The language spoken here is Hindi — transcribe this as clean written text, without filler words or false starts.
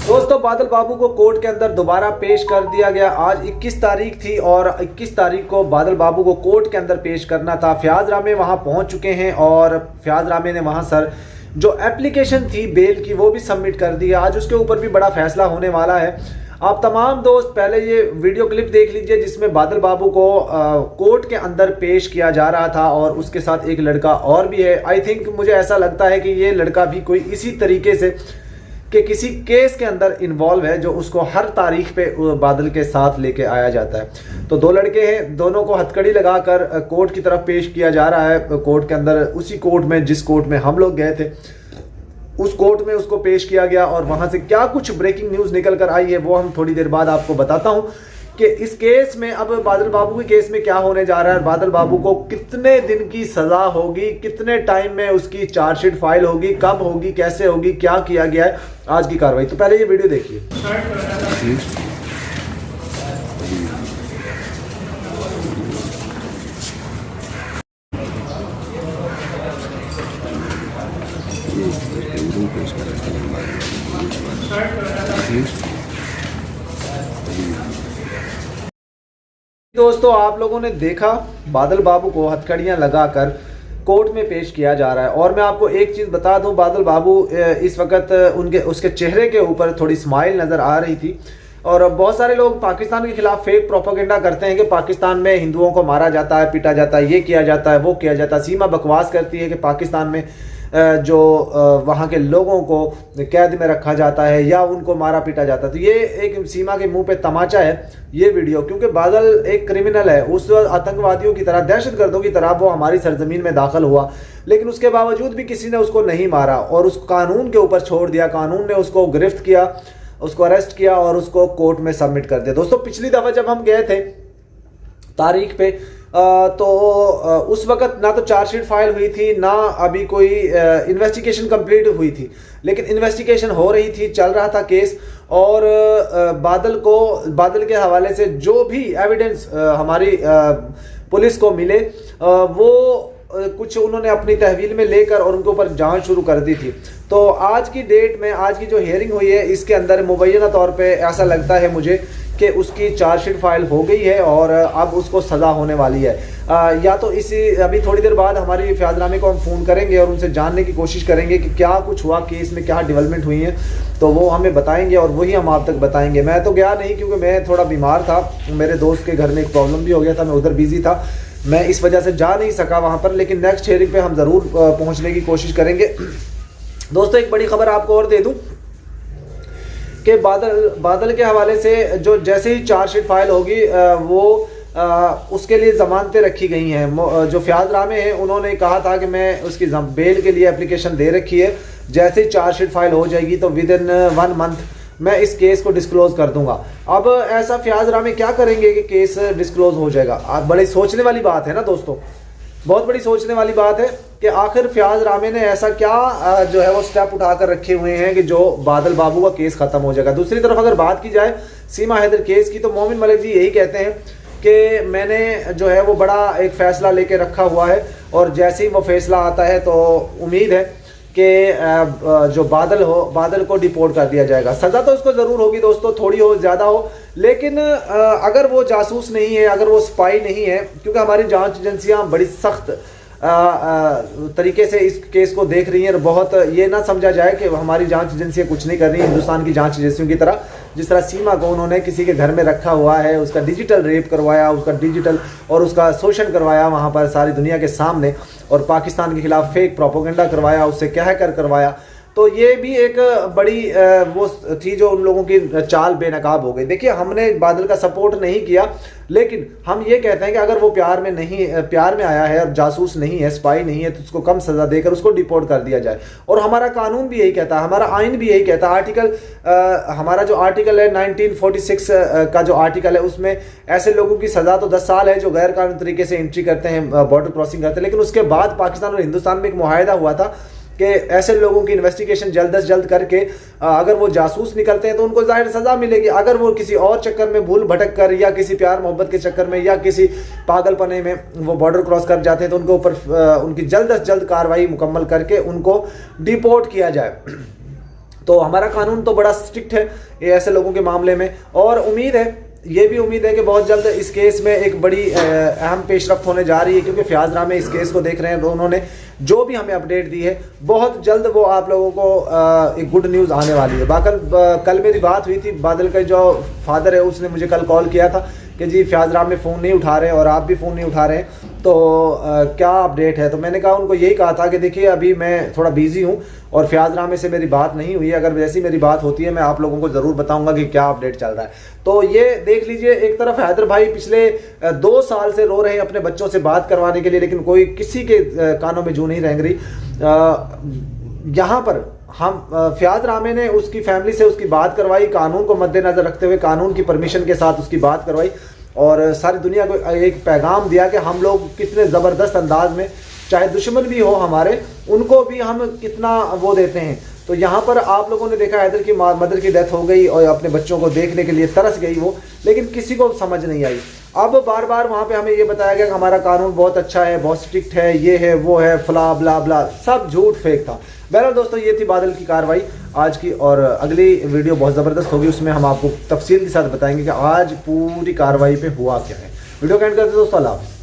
दोस्तों, बादल बाबू को कोर्ट के अंदर दोबारा पेश कर दिया गया। आज 21 तारीख थी और 21 तारीख को बादल बाबू को कोर्ट के अंदर पेश करना था। फयाज रामे वहां पहुंच चुके हैं और फयाज रामे ने वहां सर जो एप्लीकेशन थी बेल की वो भी सबमिट कर दी है। आज उसके ऊपर भी बड़ा फैसला होने वाला है। आप तमाम दोस्त पहले ये वीडियो क्लिप देख लीजिए जिसमें बादल बाबू को कोर्ट के अंदर पेश किया जा रहा था और उसके साथ एक लड़का और भी है। आई थिंक मुझे ऐसा लगता है कि ये लड़का भी कोई इसी तरीके से कि किसी केस के अंदर इन्वॉल्व है जो उसको हर तारीख पे बादल के साथ लेके आया जाता है। तो दो लड़के हैं, दोनों को हथकड़ी लगाकर कोर्ट की तरफ पेश किया जा रहा है। कोर्ट के अंदर उसी कोर्ट में जिस कोर्ट में हम लोग गए थे उस कोर्ट में उसको पेश किया गया और वहां से क्या कुछ ब्रेकिंग न्यूज निकल कर आई है वो हम थोड़ी देर बाद आपको बताता हूं कि इस केस में अब बादल बाबू के केस में क्या होने जा रहा है। बादल बाबू को कितने दिन की सजा होगी, कितने टाइम में उसकी चार्जशीट फाइल होगी, कब होगी, कैसे होगी, क्या किया गया है आज की कार्रवाई। तो पहले ये वीडियो देखिए। दोस्तों, आप लोगों ने देखा बादल बाबू को हथकड़ियां लगाकर कोर्ट में पेश किया जा रहा है और मैं आपको एक चीज बता दूं, बादल बाबू इस वक्त उसके चेहरे के ऊपर थोड़ी स्माइल नजर आ रही थी। और बहुत सारे लोग पाकिस्तान के खिलाफ फेक प्रोपेगेंडा करते हैं कि पाकिस्तान में हिंदुओं को मारा जाता है, पीटा जाता है, ये किया जाता है, वो किया जाता है। सीमा बकवास करती है कि पाकिस्तान में जो वहाँ के लोगों को कैद में रखा जाता है या उनको मारा पीटा जाता है। तो ये एक सीमा के मुंह पे तमाचा है ये वीडियो, क्योंकि बादल एक क्रिमिनल है। उस आतंकवादियों की तरह, दहशतगर्दों की तरह वो हमारी सरजमीन में दाखिल हुआ, लेकिन उसके बावजूद भी किसी ने उसको नहीं मारा और उस कानून के ऊपर छोड़ दिया। कानून ने उसको गिरफ्त किया, उसको अरेस्ट किया और उसको कोर्ट में सबमिट कर दिया। दोस्तों, पिछली दफ़ा जब हम गए थे तारीख पे तो उस वक्त ना तो चार्जशीट फाइल हुई थी, ना अभी कोई इन्वेस्टिगेशन कंप्लीट हुई थी, लेकिन इन्वेस्टिगेशन हो रही थी, चल रहा था केस। और बादल के हवाले से जो भी एविडेंस हमारी पुलिस को मिले वो कुछ उन्होंने अपनी तहवील में लेकर और उनके ऊपर जांच शुरू कर दी थी। तो आज की डेट में, आज की जो हियरिंग हुई है, इसके अंदर मुबैना तौर पे ऐसा लगता है मुझे कि उसकी चार्जशीट फाइल हो गई है और अब उसको सज़ा होने वाली है। या तो अभी थोड़ी देर बाद हमारी फयाज रामे को हम फ़ोन करेंगे और उनसे जानने की कोशिश करेंगे कि क्या कुछ हुआ, केस में क्या डेवलपमेंट हुई है, तो वो हमें बताएंगे और वही हम आप तक बताएंगे। मैं तो गया नहीं क्योंकि मैं थोड़ा बीमार था, मेरे दोस्त के घर में एक प्रॉब्लम भी हो गया था, मैं उधर बिजी था, मैं इस वजह से जा नहीं सका वहाँ पर। लेकिन नेक्स्ट हियरिंग पे हम ज़रूर पहुँचने की कोशिश करेंगे। दोस्तों, एक बड़ी खबर आपको और दे दूँ कि बादल के हवाले से जो जैसे ही चार्जशीट फाइल होगी वो उसके लिए ज़मानतें रखी गई हैं। जो फयाज रामे हैं उन्होंने कहा था कि मैं उसकी बेल के लिए एप्लीकेशन दे रखी है, जैसे ही चार्जशीट फाइल हो जाएगी तो विद इन 1 मंथ मैं इस केस को डिस्क्लोज कर दूंगा। अब ऐसा फयाज रामे क्या करेंगे कि केस डिस्क्लोज हो जाएगा? आप बड़ी सोचने वाली बात है ना दोस्तों, बहुत बड़ी सोचने वाली बात है कि आखिर फयाज रामे ने ऐसा क्या जो है वो स्टेप उठाकर रखे हुए हैं कि जो बादल बाबू का केस खत्म हो जाएगा। दूसरी तरफ अगर बात की जाए सीमा हैदर केस की, तो मोमिन मलिक जी यही कहते हैं कि मैंने जो है वो बड़ा एक फैसला लेके रखा हुआ है और जैसे ही वो फैसला आता है तो उम्मीद है कि जो बादल को डिपोर्ट कर दिया जाएगा। सज़ा तो उसको ज़रूर होगी दोस्तों, थोड़ी हो ज़्यादा हो, लेकिन अगर वो जासूस नहीं है, अगर वो स्पाई नहीं है, क्योंकि हमारी जांच एजेंसियां बड़ी सख्त तरीके से इस केस को देख रही हैं और बहुत ये ना समझा जाए कि हमारी जांच एजेंसियां कुछ नहीं कर रही हैं हिंदुस्तान की जांच एजेंसियों की तरह। जिस तरह सीमा को उन्होंने किसी के घर में रखा हुआ है, उसका डिजिटल रेप करवाया, उसका डिजिटल और उसका शोषण करवाया वहाँ पर सारी दुनिया के सामने, और पाकिस्तान के खिलाफ फेक प्रोपेगेंडा करवाया, उससे कह कर करवाया। तो ये भी एक बड़ी वो थी जो उन लोगों की चाल बेनकाब हो गई। देखिए, हमने बादल का सपोर्ट नहीं किया, लेकिन हम ये कहते हैं कि अगर वो प्यार में आया है और जासूस नहीं है, स्पाई नहीं है, तो उसको कम सजा देकर उसको डिपोर्ट कर दिया जाए। और हमारा कानून भी यही कहता है, हमारा आइन भी यही कहता है। हमारा जो आर्टिकल है 1946 का जो आर्टिकल है, उसमें ऐसे लोगों की सजा तो 10 साल है जो गैर कानूनी तरीके से एंट्री करते हैं, बॉर्डर क्रॉसिंग करते हैं। लेकिन उसके बाद पाकिस्तान और हिंदुस्तान में एक मुआहदा हुआ था कि ऐसे लोगों की इन्वेस्टिगेशन जल्द से जल्द करके अगर वो जासूस निकलते हैं तो उनको जाहिर सजा मिलेगी। अगर वो किसी और चक्कर में भूल भटक कर या किसी प्यार मोहब्बत के चक्कर में या किसी पागलपने में वो बॉर्डर क्रॉस कर जाते हैं तो उनके ऊपर उनकी जल्द से जल्द कार्रवाई मुकम्मल करके उनको डिपोर्ट किया जाए। तो हमारा कानून तो बड़ा स्ट्रिक्ट है ये ऐसे लोगों के मामले में, और उम्मीद है, ये भी उम्मीद है कि बहुत जल्द इस केस में एक बड़ी अहम पेशरफ्त होने जा रही है, क्योंकि फयाज रामे इस केस को देख रहे हैं। तो उन्होंने जो भी हमें अपडेट दी है बहुत जल्द वो आप लोगों को एक गुड न्यूज़ आने वाली है। कल मेरी बात हुई थी, बादल का जो फादर है उसने मुझे कल कॉल किया था कि जी फयाज रामे फ़ोन नहीं उठा रहे हैं और आप भी फ़ोन नहीं उठा रहे हैं, तो क्या अपडेट है। तो मैंने कहा उनको यही कहा था कि देखिए अभी मैं थोड़ा बिजी हूँ और फयाज रामे से मेरी बात नहीं हुई है, अगर जैसी मेरी बात होती है मैं आप लोगों को ज़रूर बताऊंगा कि क्या अपडेट चल रहा है। तो ये देख लीजिए, एक तरफ हैदर भाई पिछले 2 साल से रो रहे हैं अपने बच्चों से बात करवाने के लिए, लेकिन कोई किसी के कानों में जू नहीं रेंग रही। यहाँ पर हम फयाज रामे ने उसकी फैमिली से उसकी बात करवाई, कानून को मद्देनजर रखते हुए कानून की परमिशन के साथ उसकी बात करवाई, और सारी दुनिया को एक पैगाम दिया कि हम लोग कितने ज़बरदस्त अंदाज में, चाहे दुश्मन भी हो हमारे, उनको भी हम कितना वो देते हैं। तो यहाँ पर आप लोगों ने देखा हैदर की मदर की डेथ हो गई और अपने बच्चों को देखने के लिए तरस गई वो, लेकिन किसी को समझ नहीं आई। अब बार बार वहाँ पे हमें ये बताया गया कि हमारा कानून बहुत अच्छा है, बहुत स्ट्रिक्ट है, ये है वो है, फला ब्ला ब्ला, सब झूठ फेक था। बहरहाल दोस्तों, ये थी बादल की कार्रवाई आज की, और अगली वीडियो बहुत ज़बरदस्त होगी, उसमें हम आपको तफसील के साथ बताएंगे कि आज पूरी कार्रवाई पे हुआ क्या है। वीडियो को एंड करते दोस्तों, अल्लाह हाफ़िज़।